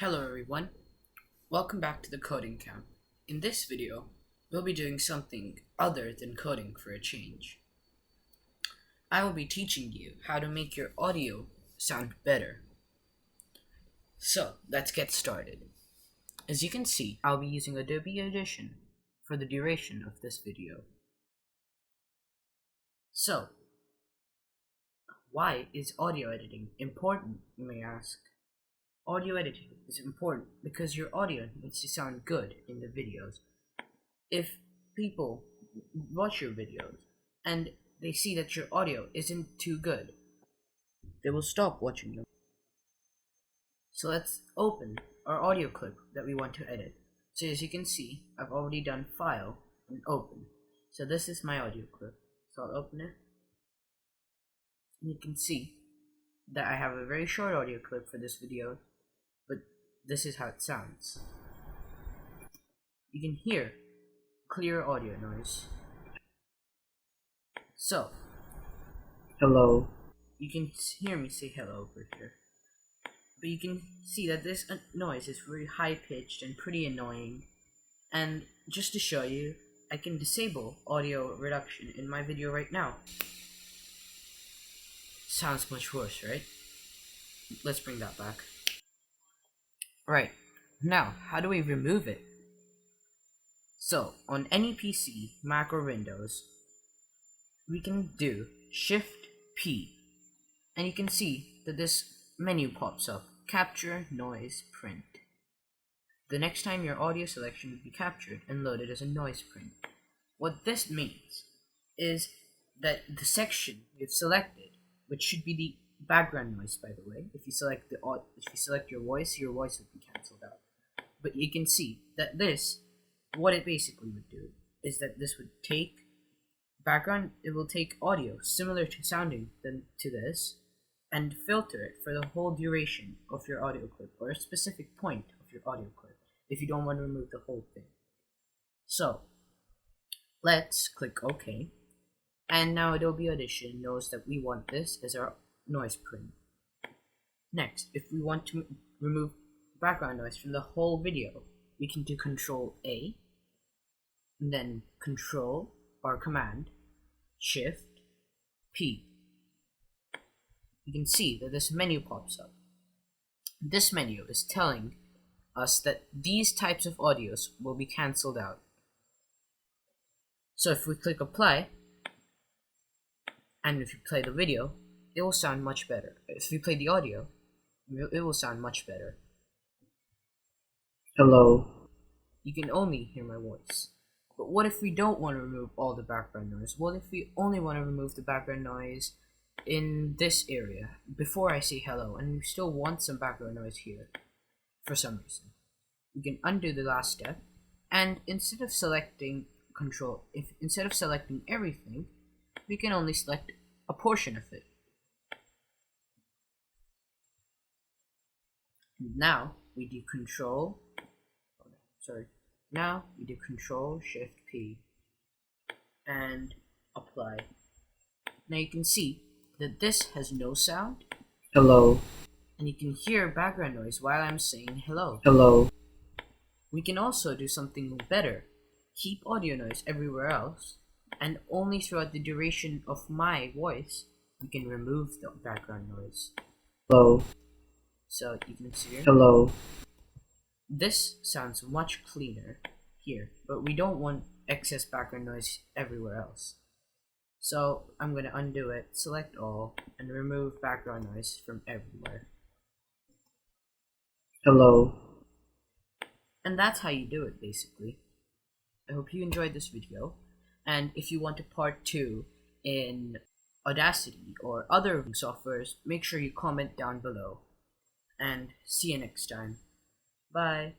Hello everyone, welcome back to the coding camp. In this video, we'll be doing something other than coding for a change. I will be teaching you how to make your audio sound better. So, let's get started. As you can see, I'll be using Adobe Audition for the duration of this video. So, why is audio editing important, you may ask? Audio editing is important because your audio needs to sound good in the videos. If people watch your videos and they see that your audio isn't too good, they will stop watching them. So let's open our audio clip that we want to edit. So as you can see, I've already done File and Open. So this is my audio clip. So I'll open it. And you can see that I have a very short audio clip for this video, but this is how it sounds. You can hear clear audio noise. So, hello. You can hear me say hello over here. But you can see that this noise is very high pitched and pretty annoying. And just to show you, I can disable audio reduction in my video right now. Sounds much worse, right? Let's bring that back. Right, now how do we remove it? So, on any PC, Mac or Windows, we can do Shift P, and you can see that this menu pops up, Capture, Noise, Print. The next time your audio selection will be captured and loaded as a noise print. What this means is that the section you've selected, which should be the background noise, by the way, if you select your voice would be cancelled out. But you can see that what it basically would do is that this would take it will take audio similar to sounding to this and filter it for the whole duration of your audio clip or a specific point of your audio clip if you don't want to remove the whole thing. So let's click OK, and now Adobe Audition knows that we want this as our noise print. Next, if we want to remove background noise from the whole video, we can do Control A, and then Control or Command Shift P. You can see that this menu pops up. This menu is telling us that these types of audios will be cancelled out. So if we click Apply, and if you play the video, it will sound much better. If you play the audio, it will sound much better. Hello. You can only hear my voice. But what if we don't want to remove all the background noise? What if we only want to remove the background noise in this area before I say hello, and we still want some background noise here for some reason? We can undo the last step, and instead of selecting everything, we can only select a portion of it. Now we do Control Shift P and Apply. Now you can see that this has no sound. Hello. And you can hear background noise while I'm saying hello. Hello. We can also do something better. Keep audio noise everywhere else, and only throughout the duration of my voice we can remove the background noise. Hello. So you can see here. Hello. This sounds much cleaner here, but we don't want excess background noise everywhere else. So I'm going to undo it, select all, and remove background noise from everywhere. Hello. And that's how you do it, basically. I hope you enjoyed this video, and if you want a part 2 in Audacity or other softwares, make sure you comment down below. And see you next time. Bye.